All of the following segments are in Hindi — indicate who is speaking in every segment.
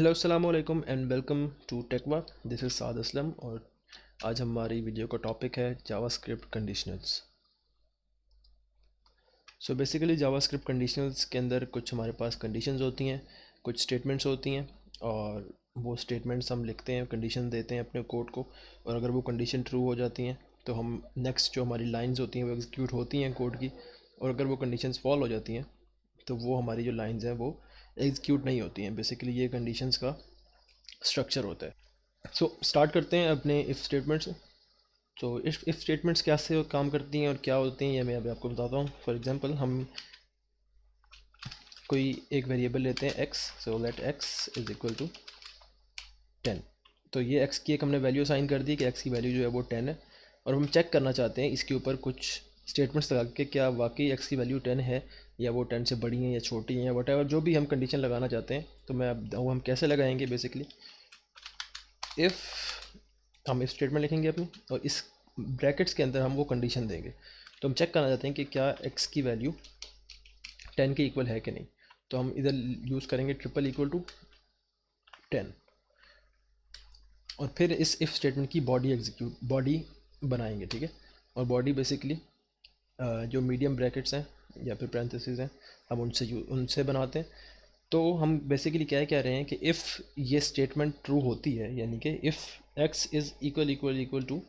Speaker 1: हेलो अस्सलाम वालेकुम एंड वेलकम टू टेकवा। दिस इज़ साद असलम और आज हमारी वीडियो का टॉपिक है JavaScript conditionals. So basically JavaScript conditionals के अंदर कुछ हमारे पास कंडीशंस होती हैं, कुछ स्टेटमेंट्स होती हैं और वो स्टेटमेंट्स हम लिखते हैं, कंडीशन देते हैं अपने कोड को। और अगर वो कंडीशन ट्रू हो जाती हैं तो हम नेक्स्ट जो हमारी लाइंस होती हैं वो एग्जीक्यूट होती हैं कोड की। और अगर वो कंडीशंस फॉल हो जाती हैं तो वो हमारी जो लाइंस हैं वो एग्जीक्यूट नहीं होती हैं। बेसिकली ये कंडीशंस का स्ट्रक्चर होता है। सो स्टार्ट करते हैं अपने इफ़ स्टेटमेंट से। तो इफ़ स्टेटमेंट्स क्या से काम करती हैं और क्या होती हैं ये मैं अभी आपको बताता हूँ। फॉर एग्जांपल हम कोई एक वेरिएबल लेते हैं x, so let x is equal to 10। तो ये x की एक हमने वैल्यू असाइन कर दी कि x की वैल्यू जो है वो 10 है। और हम चेक करना चाहते हैं इसके ऊपर कुछ स्टेटमेंट्स लगा के क्या वाकई x की वैल्यू 10 है या वो 10 से बड़ी है या छोटी है या वट जो भी हम कंडीशन लगाना चाहते हैं। तो मैं अब वो हम कैसे लगाएंगे। बेसिकली इफ़ हम इफ स्टेटमेंट लिखेंगे अपनी और इस ब्रैकेट्स के अंदर हम वो कंडीशन देंगे। तो हम चेक करना चाहते हैं कि क्या x की वैल्यू 10 के इक्वल है कि नहीं। तो हम इधर यूज़ करेंगे ट्रिपल इक्वल टू 10 और फिर इस इफ़ स्टेटमेंट की बॉडी बनाएंगे। ठीक है। और बॉडी बेसिकली जो मीडियम ब्रैकेट्स हैं या फिर पैरेंथेसिस हैं हम उनसे बनाते हैं। तो हम बेसिकली क्या कह रहे हैं कि इफ़ ये स्टेटमेंट ट्रू होती है यानी कि if x is equal to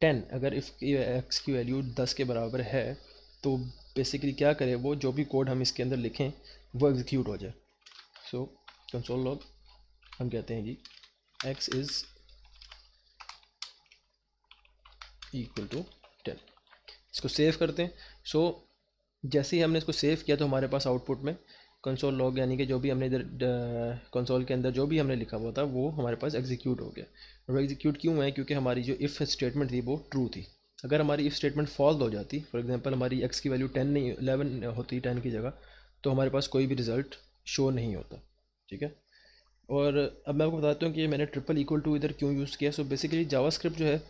Speaker 1: 10, अगर इफ़ एक्स की वैल्यू 10 के बराबर है तो बेसिकली क्या करें वो जो भी कोड हम इसके अंदर लिखें वो एग्जीक्यूट हो जाए। सो कंसोल लॉग हम कहते हैं जी x इज़ इक्वल टू 10। इसको सेव करते हैं। सो जैसे ही हमने इसको सेव किया तो हमारे पास आउटपुट में कंसोल लॉग यानी कि जो भी हमने इधर कंसोल के अंदर जो भी हमने लिखा हुआ था वो हमारे पास एग्जीक्यूट हो गया। और वो एग्जीक्यूट क्यों है? क्योंकि हमारी जो इफ़ स्टेटमेंट थी वो ट्रू थी। अगर हमारी इफ़ स्टेटमेंट फॉल्स हो जाती, फॉर एग्जांपल हमारी एक्स की वैल्यू 10 नहीं 11 होती 10 की जगह, तो हमारे पास कोई भी रिज़ल्ट शो नहीं होता। ठीक है। और अब मैं आपको बताता हूँ कि मैंने ट्रिपल इक्वल टू इधर क्यों यूज़ किया। सो बेसिकली जावास्क्रिप्ट जो है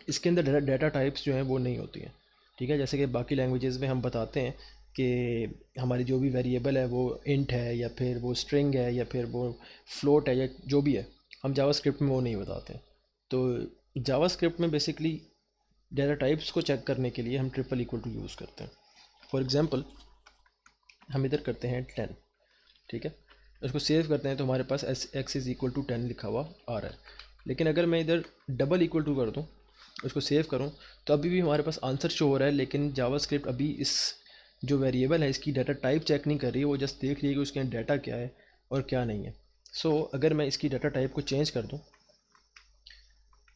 Speaker 1: इसके अंदर डाटा टाइप्स जो हैं वो नहीं होती हैं। ठीक है। जैसे कि बाकी लैंग्वेजेस में हम बताते हैं कि हमारी जो भी वेरिएबल है वो इंट है या फिर वो स्ट्रिंग है या फिर वो फ्लोट है या जो भी है, हम जावास्क्रिप्ट में वो नहीं बताते। तो जावास्क्रिप्ट में बेसिकली डाटा टाइप्स को चेक करने के लिए हम ट्रिपल इक्वल टू यूज़ करते हैं। फॉर एग्जांपल हम इधर करते हैं 10। ठीक है। उसको सेव करते हैं तो हमारे पास एक्स इज़ इक्वल टू 10 लिखा हुआ आ रहा है। लेकिन अगर मैं इधर डबल इक्वल टू कर दूँ, उसको सेव करूँ, तो अभी भी हमारे पास आंसर शो हो रहा है। लेकिन जावास्क्रिप्ट अभी इस जो वेरिएबल है इसकी डाटा टाइप चेक नहीं कर रही है, वो जस्ट देख रही है कि उसके अंदर डाटा क्या है और क्या नहीं है। सो अगर मैं इसकी डाटा टाइप को चेंज कर दूँ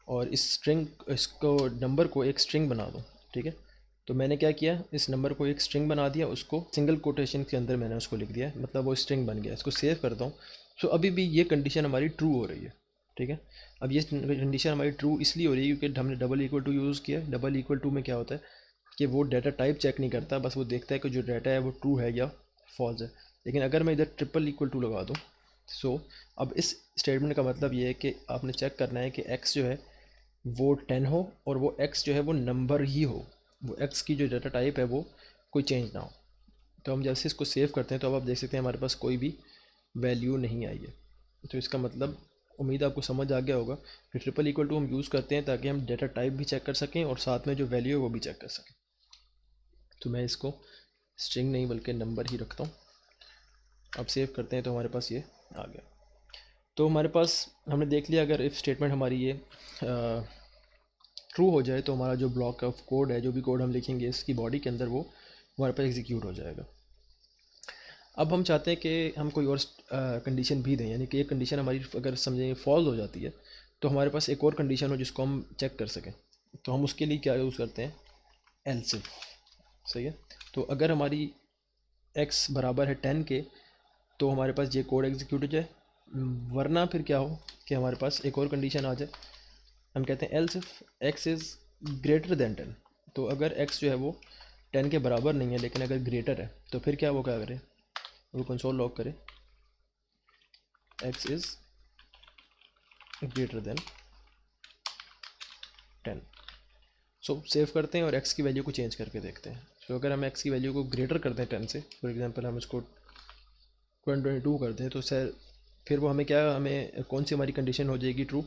Speaker 1: और इस स्ट्रिंग इसको नंबर को एक स्ट्रिंग बना दूँ। ठीक है। तो मैंने क्या किया, इस नंबर को एक स्ट्रिंग बना दिया, उसको सिंगल कोटेशन के अंदर मैंने उसको लिख दिया, मतलब वो स्ट्रिंग बन गया। इसको सेव करता हूँ। सो अभी भी ये कंडीशन हमारी ट्रू हो रही है। ठीक है। अब ये कंडीशन हमारी ट्रू इसलिए हो रही है क्योंकि हमने डबल इक्वल टू यूज़ किया। डबल इक्वल टू में क्या होता है कि वो डाटा टाइप चेक नहीं करता, बस वो देखता है कि जो डाटा है वो ट्रू है या फॉल्स है। लेकिन अगर मैं इधर ट्रिपल इक्वल टू लगा दूँ, सो अब इस स्टेटमेंट का मतलब ये है कि आपने चेक करना है कि एक्स जो है वो 10 हो और वो x जो है वो नंबर ही हो, वो x की जो डाटा टाइप है वो कोई चेंज ना हो। तो हम जैसे इसको सेव करते हैं तो अब आप देख सकते हैं हमारे पास कोई भी वैल्यू नहीं आई है। तो इसका मतलब उम्मीद आपको समझ आ गया होगा कि ट्रिपल इक्वल टू हम यूज़ करते हैं ताकि हम डाटा टाइप भी चेक कर सकें और साथ में जो वैल्यू है वो भी चेक कर सकें। तो मैं इसको स्ट्रिंग नहीं बल्कि नंबर ही रखता हूँ। अब सेव करते हैं तो हमारे पास ये आ गया। तो हमारे पास हमने देख लिया अगर इफ़ स्टेटमेंट हमारी ये ट्रू हो जाए तो हमारा जो ब्लॉक ऑफ कोड है, जो भी कोड हम लिखेंगे इसकी बॉडी के अंदर, वो हमारे पास एग्जीक्यूट हो जाएगा। अब हम चाहते हैं कि हम कोई और कंडीशन भी दें, यानी कि एक कंडीशन हमारी अगर समझें फॉल्स हो जाती है तो हमारे पास एक और कंडीशन हो जिसको हम चेक कर सकें। तो हम उसके लिए क्या यूज़ करते हैं, एल्स इफ। सही है। तो अगर हमारी x बराबर है 10 के तो हमारे पास ये कोड एग्जीक्यूट हो जाए, वरना फिर क्या हो कि हमारे पास एक और कंडीशन आ जाए। हम कहते हैं else if x is greater than 10। तो अगर x जो है वो 10 के बराबर नहीं है लेकिन अगर ग्रेटर है तो फिर क्या वो क्या करे, वो कंसोल लॉग करे x is greater than 10। So save करते हैं और x की वैल्यू को चेंज करके देखते हैं। सो अगर हम x की वैल्यू को ग्रेटर करते हैं 10 से, फॉर एग्जांपल हम इसको 22 करते हैं तो सर फिर वो हमें क्या, हमें कौन सी हमारी कंडीशन हो जाएगी ट्रू,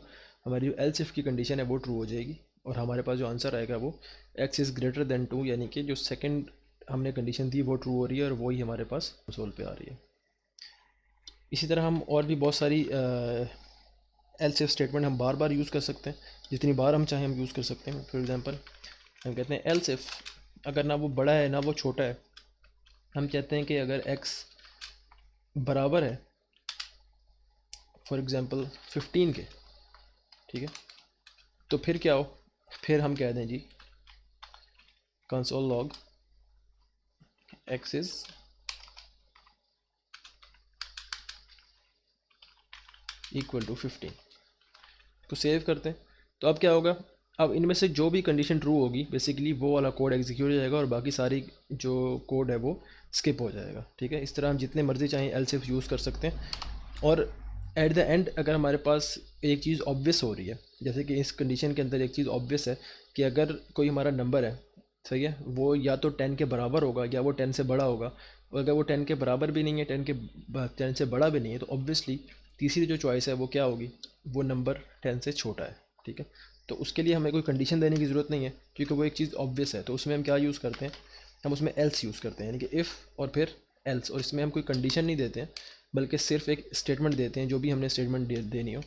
Speaker 1: हमारी जो एल्स इफ की कंडीशन है वो ट्रू हो जाएगी, और हमारे पास जो आंसर आएगा वो x इज़ ग्रेटर देन 2, यानी कि जो सेकंड हमने कंडीशन दी वो ट्रू हो रही है और वही हमारे पास कंसोल पे आ रही है। इसी तरह हम और भी बहुत सारी एल्स इफ स्टेटमेंट हम बार बार यूज़ कर सकते हैं, जितनी बार हम चाहें हम यूज़ कर सकते हैं। फॉर एग्जांपल हम कहते हैं एल्स इफ, अगर ना वो बड़ा है ना वो छोटा है, हम कहते हैं कि अगर x बराबर है फॉर एग्जांपल 15 के, ठीक है, तो फिर क्या हो, फिर हम कह दें जी console log x is equal to 15 को सेव करते हैं। तो अब क्या होगा, अब इनमें से जो भी कंडीशन ट्रू होगी बेसिकली वो वाला कोड एग्जीक्यूट हो जाएगा और बाकी सारी जो कोड है वो स्किप हो जाएगा, ठीक है। इस तरह हम जितने मर्जी चाहें एल्स इफ यूज़ कर सकते हैं। और एट द एंड अगर हमारे पास एक चीज़ ऑब्वियस हो रही है, जैसे कि इस कंडीशन के अंदर एक चीज़ ऑब्वियस है कि अगर कोई हमारा नंबर है, सही है, वो या तो 10 के बराबर होगा या वो 10 से बड़ा होगा, और अगर वो 10 के बराबर भी नहीं है, 10 से बड़ा भी नहीं है, तो ऑब्वियसली तीसरी जो चॉइस है वो क्या होगी, वो नंबर 10 से छोटा है, ठीक है। तो उसके लिए हमें कोई कंडीशन देने की ज़रूरत नहीं है क्योंकि वो एक चीज़ ऑब्वियस है। तो उसमें हम क्या यूज़ करते हैं, हम उसमें एल्स यूज़ करते हैं, यानी कि इफ़ और फिर एल्स, और इसमें हम कोई कंडीशन नहीं देते हैं बल्कि सिर्फ एक स्टेटमेंट देते हैं जो भी हमने स्टेटमेंट देनी हो।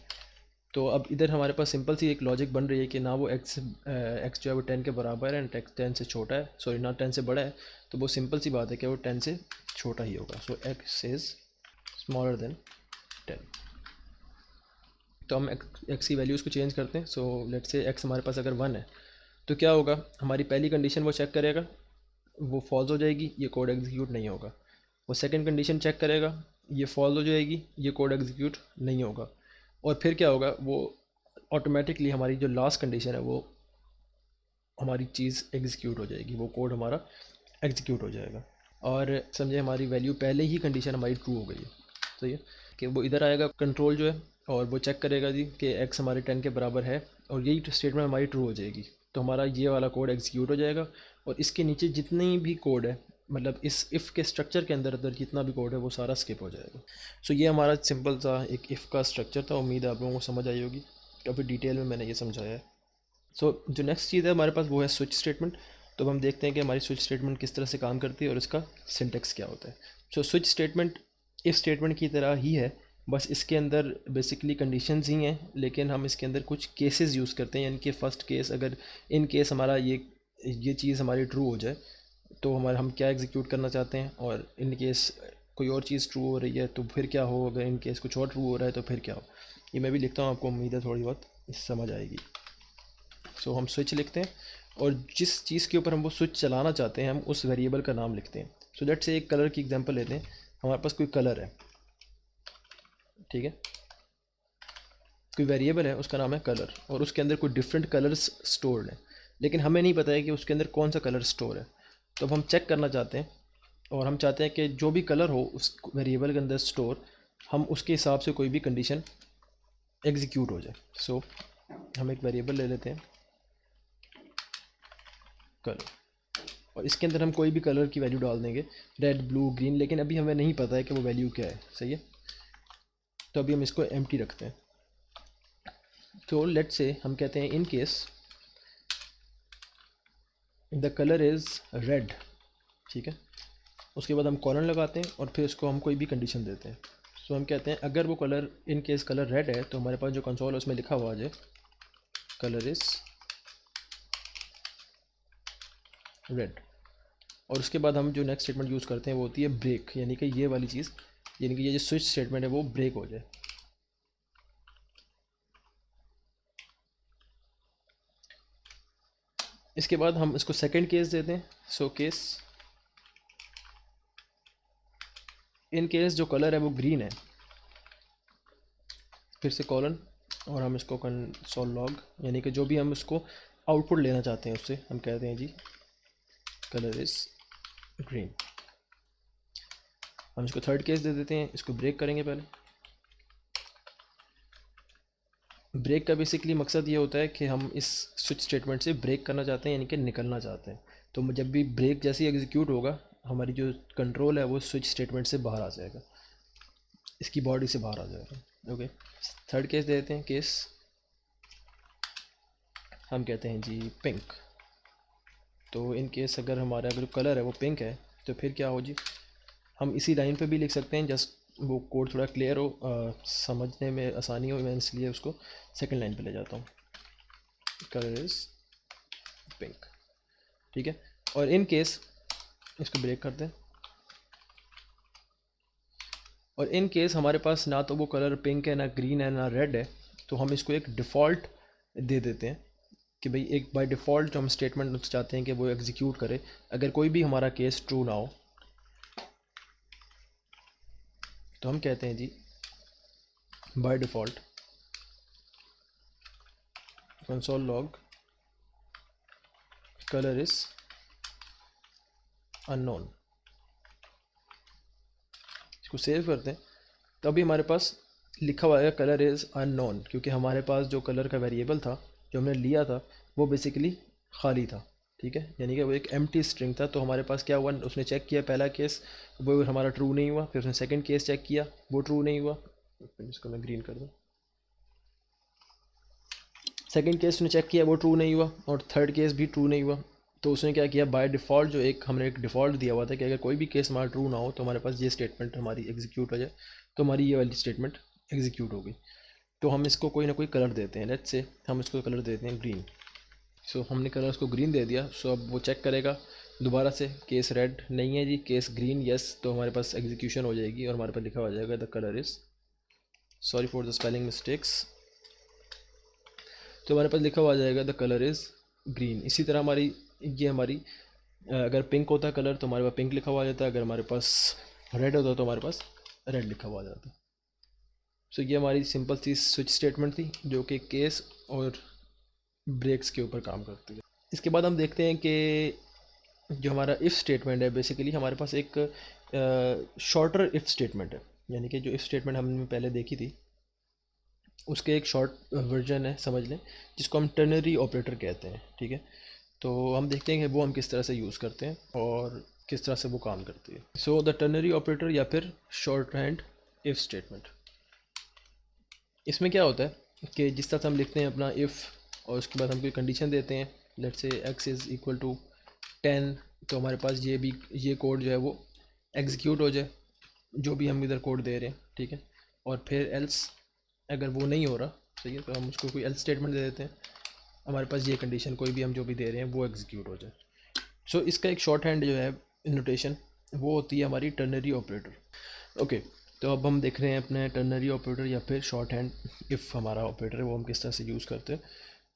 Speaker 1: तो अब इधर हमारे पास सिंपल सी एक लॉजिक बन रही है कि ना वो एक्स जो है वो 10 के बराबर है एंड एक्स 10 से छोटा है, सॉरी ना 10 से बड़ा है, तो वो सिंपल सी बात है कि वो 10 से छोटा ही होगा। सो एक्स इज़ स्मॉलर देन 10। तो हम एक्स की वैल्यूज़ को चेंज करते हैं। सो लेट्स से एक्स हमारे पास अगर 1 है तो क्या होगा, हमारी पहली कंडीशन वो चेक करेगा, वो फॉल्स हो जाएगी, ये कोड एग्जीक्यूट नहीं होगा। वो सेकंड कंडीशन चेक करेगा, ये फॉल्स हो जाएगी, ये कोड एग्जीक्यूट नहीं होगा। और फिर क्या होगा, वो ऑटोमेटिकली हमारी जो लास्ट कंडीशन है वो हमारी चीज़ एग्जीक्यूट हो जाएगी, वो कोड हमारा एग्जीक्यूट हो जाएगा। और समझे हमारी वैल्यू पहले ही कंडीशन हमारी ट्रू हो गई है, सही है, कि वो इधर आएगा कंट्रोल जो है और वो चेक करेगा जी कि एक्स हमारे 10 के बराबर है और यही स्टेटमेंट हमारी ट्रू हो जाएगी, तो हमारा ये वाला कोड एग्जीक्यूट हो जाएगा। और इसके नीचे जितनी भी कोड है, मतलब इस इफ़ के स्ट्रक्चर के अंदर अंदर जितना भी कोड है वो सारा स्किप हो जाएगा। सो ये हमारा सिंपल सा एक इफ़ का स्ट्रक्चर था। उम्मीद है आप लोगों को समझ आई होगी, काफ़ी डिटेल में मैंने ये समझाया है। सो जो नेक्स्ट चीज़ है हमारे पास वो है स्विच स्टेटमेंट। तो अब हम देखते हैं कि हमारी स्विच स्टेटमेंट किस तरह से काम करती है और इसका सिंटेक्स क्या होता है। So switch statement if statement की तरह ही है, बस इसके अंदर बेसिकली कंडीशंस ही हैं, लेकिन हम इसके अंदर कुछ केसेस यूज़ करते हैं। यानी कि फ़र्स्ट केस, अगर इन केस हमारा ये चीज़ हमारी ट्रू हो जाए तो हमारा हम क्या एग्जीक्यूट करना चाहते हैं, और इन केस कोई और चीज़ ट्रू हो रही है तो फिर क्या हो, अगर इन केस कुछ और ट्रू हो रहा है तो फिर क्या हो। ये मैं भी लिखता हूँ, आपको उम्मीद है थोड़ी बहुत समझ आएगी। सो हम स्विच लिखते हैं और जिस चीज़ के ऊपर हम वो स्विच चलाना चाहते हैं हम उस वेरिएबल का नाम लिखते हैं। सो लेट्स से एक कलर की एग्जांपल लेते हैं। हमारे पास कोई कलर है, ठीक है, कोई वेरिएबल है उसका नाम है कलर और उसके अंदर कोई डिफरेंट कलर्स स्टोर्ड है, लेकिन हमें नहीं पता है कि उसके अंदर कौन सा कलर स्टोर है। तो अब हम चेक करना चाहते हैं और हम चाहते हैं कि जो भी कलर हो उस वेरिएबल के अंदर स्टोर, हम उसके हिसाब से कोई भी कंडीशन एग्जीक्यूट हो जाए। सो हम एक वेरिएबल ले लेते हैं कलर और इसके अंदर हम कोई भी कलर की वैल्यू डाल देंगे, रेड ब्लू ग्रीन, लेकिन अभी हमें नहीं पता है कि वो वैल्यू क्या है, सही है। तो अभी हम इसको एम्प्टी रखते हैं। तो लेट से हम कहते हैं in case the colour is red, ठीक है। उसके बाद हम कॉलन लगाते हैं और फिर उसको हम कोई भी कंडीशन देते हैं। सो हम कहते हैं अगर वो colour in case colour red है तो हमारे पास जो कंसोल है उसमें लिखा हुआ आ जाए कलर इज़ रेड। और उसके बाद हम जो नेक्स्ट स्टेटमेंट यूज़ करते हैं वो होती है ब्रेक, यानी कि ये वाली चीज़, यानी कि ये जो स्विच स्टेटमेंट है वो ब्रेक हो जाए। इसके बाद हम इसको सेकंड केस देते हैं। सो केस इन केस जो कलर है वो ग्रीन है, फिर से कॉलन और हम इसको कंसोल लॉग, यानी कि जो भी हम इसको आउटपुट लेना चाहते हैं उससे हम कहते हैं जी कलर इज़ ग्रीन। हम इसको थर्ड केस दे देते हैं, इसको ब्रेक करेंगे पहले। ब्रेक का बेसिकली मकसद ये होता है कि हम इस स्विच स्टेटमेंट से ब्रेक करना चाहते हैं, यानी कि निकलना चाहते हैं। तो जब भी ब्रेक जैसे ही एग्जीक्यूट होगा हमारी जो कंट्रोल है वो स्विच स्टेटमेंट से बाहर आ जाएगा। इसकी बॉडी से बाहर आ जाएगा। ओके, थर्ड केस देते हैं, केस हम कहते हैं जी पिंक। तो इन केस अगर हमारा जो कलर है वो पिंक है तो फिर क्या हो जी, हम इसी लाइन पे भी लिख सकते हैं, जस्ट वो कोड थोड़ा क्लियर हो, समझने में आसानी हो, मैं इसलिए उसको सेकंड लाइन पे ले जाता हूँ, कलर इज़ पिंक। ठीक है, और इन केस इसको ब्रेक करते हैं, और इन केस हमारे पास ना तो वो कलर पिंक है, ना ग्रीन है, ना रेड है, तो हम इसको एक डिफ़ॉल्ट दे देते हैं कि भाई एक बाय डिफ़ॉल्ट जो हम स्टेटमेंट चाहते हैं कि वो एग्जीक्यूट करे अगर कोई भी हमारा केस ट्रू ना हो। तो हम कहते हैं जी by default console log colour is unknown. इसको सेव करते हैं, तो अभी हमारे पास लिखा हुआ है कलर इज़ अननोन, क्योंकि हमारे पास जो कलर का वेरिएबल था जो हमने लिया था वो बेसिकली खाली था। ठीक है, यानी कि वो एक एम्प्टी स्ट्रिंग था। तो हमारे पास क्या हुआ, उसने चेक किया पहला केस, वो हमारा ट्रू नहीं हुआ, फिर उसने सेकंड केस चेक किया, वो ट्रू नहीं हुआ, इसको मैं ग्रीन कर दूँ, सेकंड केस उसने चेक किया वो ट्रू नहीं हुआ, और थर्ड केस भी ट्रू नहीं हुआ। तो उसने क्या किया, बाय डिफ़ॉल्ट जो एक हमने एक डिफ़ॉल्ट दिया हुआ था कि अगर कोई भी केस हमारा ट्रू ना हो तो हमारे पास ये स्टेटमेंट हमारी एग्जीक्यूट हो जाए, तो हमारी ये वाली स्टेटमेंट एग्जीक्यूट हो गई। तो हम इसको कोई ना कोई कलर देते हैं, लेट्स से हम इसको कलर देते हैं ग्रीन। सो हमने कलर उसको ग्रीन दे दिया। सो अब वो चेक करेगा दोबारा से, केस रेड नहीं है जी, केस ग्रीन यस, तो हमारे पास एग्जीक्यूशन हो जाएगी और हमारे पास लिखा हो जाएगा the colour is, sorry for the spelling mistakes, तो हमारे पास लिखा हुआ आ जाएगा द कलर इज़ ग्रीन। इसी तरह हमारी ये हमारी अगर पिंक होता कलर तो हमारे पास पिंक लिखा हुआ आ जाता है, अगर हमारे पास रेड होता तो हमारे पास रेड लिखा हुआ आ जाता। सो ये हमारी सिंपल सी स्विच स्टेटमेंट थी जो कि केस और ब्रेक्स के ऊपर काम करती है। इसके बाद हम देखते हैं कि जो हमारा इफ़ स्टेटमेंट है, बेसिकली हमारे पास एक शॉर्टर इफ़ स्टेटमेंट है, यानी कि जो इफ़ स्टेटमेंट हमने पहले देखी थी उसके एक शॉर्ट वर्जन है समझ लें, जिसको हम टर्नरी ऑपरेटर कहते हैं। ठीक है, तो हम देखते हैं कि वो हम किस तरह से यूज़ करते हैं और किस तरह से वो काम करती है। सो द टर्नरी ऑपरेटर या फिर शॉर्ट हैंड इफ़ स्टेटमेंट, इसमें क्या होता है कि जिस तरह से हम लिखते हैं अपना इफ़ और उसके बाद हम कोई कंडीशन देते हैं, let's say x is equal to 10, तो हमारे पास ये भी ये कोड जो है वो एग्जीक्यूट हो जाए जो भी हम इधर कोड दे रहे हैं। ठीक है, और फिर एल्स अगर वो नहीं हो रहा, सही है, तो हम उसको कोई एल्स स्टेटमेंट दे देते हैं, हमारे पास ये कंडीशन कोई भी हम जो भी दे रहे हैं वो एग्जीक्यूट हो जाए। सो इसका एक शॉर्ट हैंड जो है नोटेशन वो होती है हमारी टर्नरी ऑपरेटर। ओके, तो अब हम देख रहे हैं अपने टर्नरी ऑपरेटर या फिर शॉर्ट हैंड इफ़ हमारा ऑपरेटर है वो हम किस तरह से यूज़ करते हैं।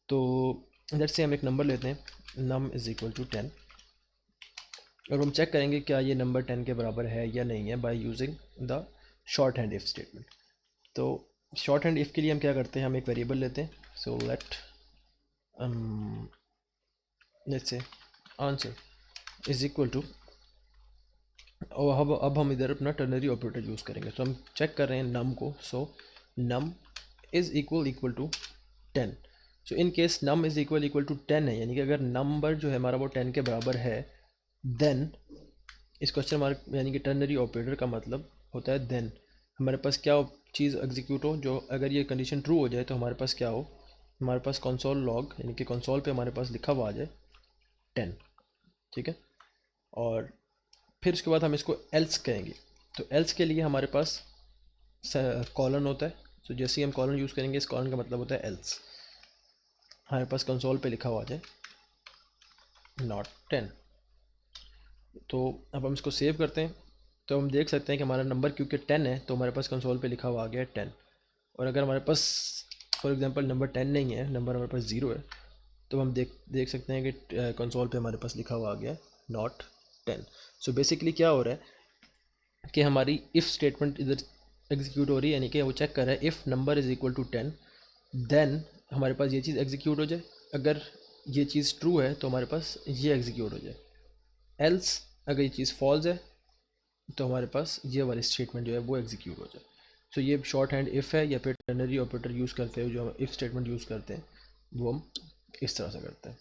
Speaker 1: तो लेट्स से हम एक नंबर लेते हैं, नम इज़ इक्वल टू 10, और हम चेक करेंगे क्या ये नंबर 10 के बराबर है या नहीं है by using the short hand if statement. तो शॉर्ट हैंड इफ़ के लिए हम क्या करते हैं, हम एक वेरिएबल लेते हैं, so let's say answer is equal to, और अब हम इधर अपना टर्नरी ऑपरेटर यूज़ करेंगे। तो हम चेक कर रहे हैं नम को, so num is equal to 10। So in case num is equal to 10 है, यानी कि अगर नंबर जो है हमारा वो 10 के बराबर है, देन इस क्वेश्चन मार्क यानी कि टर्नरी ऑपरेटर का मतलब होता है देन हमारे पास क्या चीज़ एग्जीक्यूट हो, जो अगर ये कंडीशन ट्रू हो जाए तो हमारे पास क्या हो, हमारे पास कंसोल लॉग यानी कि कंसोल पे हमारे पास लिखा हुआ आ जाए 10। ठीक है, और फिर उसके बाद हम इसको एल्स कहेंगे। तो एल्स के लिए हमारे पास कॉलन होता है, तो जैसे ही हम कॉलन यूज़ करेंगे, इस कॉलन का मतलब होता है एल्स, हमारे पास कंसोल पे लिखा हुआ आ जाए नॉट 10। तो अब हम इसको सेव करते हैं, तो हम देख सकते हैं कि हमारा नंबर क्योंकि 10 है तो हमारे पास कंसोल पे लिखा हुआ आ गया है 10। और अगर हमारे पास फॉर एग्जांपल नंबर 10 नहीं है, नंबर हमारे पास 0 है, तो हम देख सकते हैं कि कंसोल पे हमारे पास लिखा हुआ आ गया है नॉट 10। सो बेसिकली क्या हो रहा है कि हमारी इफ़ स्टेटमेंट इधर एग्जीक्यूट हो रही है, यानी कि वो चेक कर रहा है if number is equal to 10 then हमारे पास ये चीज़ एग्जीक्यूट हो जाए, अगर ये चीज़ ट्रू है तो हमारे पास ये एग्जीक्यूट हो जाए, एल्स अगर ये चीज़ फॉल्स है तो हमारे पास ये वाली स्टेटमेंट जो है वो एग्जीक्यूट हो जाए। सो ये शॉर्ट हैंड इफ़ है या फिर टर्नरी ऑपरेटर यूज़ करते हैं, जो हम इफ़ स्टेटमेंट यूज़ करते हैं वो हम इस तरह से करते हैं।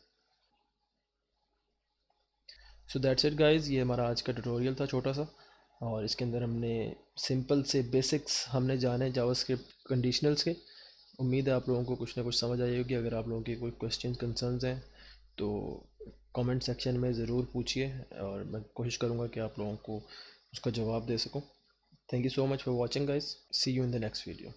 Speaker 1: सो दैट्स इट गाइज़, ये हमारा आज का ट्यूटोरियल था छोटा सा। और इसके अंदर हमने सिंपल से बेसिक्स हमने जाने जावास्क्रिप्ट कंडीशनल्स के। उम्मीद है आप लोगों को कुछ ना कुछ समझ आई होगी। अगर आप लोगों के कोई क्वेश्चन कंसर्न्स हैं तो कमेंट सेक्शन में ज़रूर पूछिए और मैं कोशिश करूँगा कि आप लोगों को उसका जवाब दे सकूँ। Thank you so much for watching guys, see you in the next video.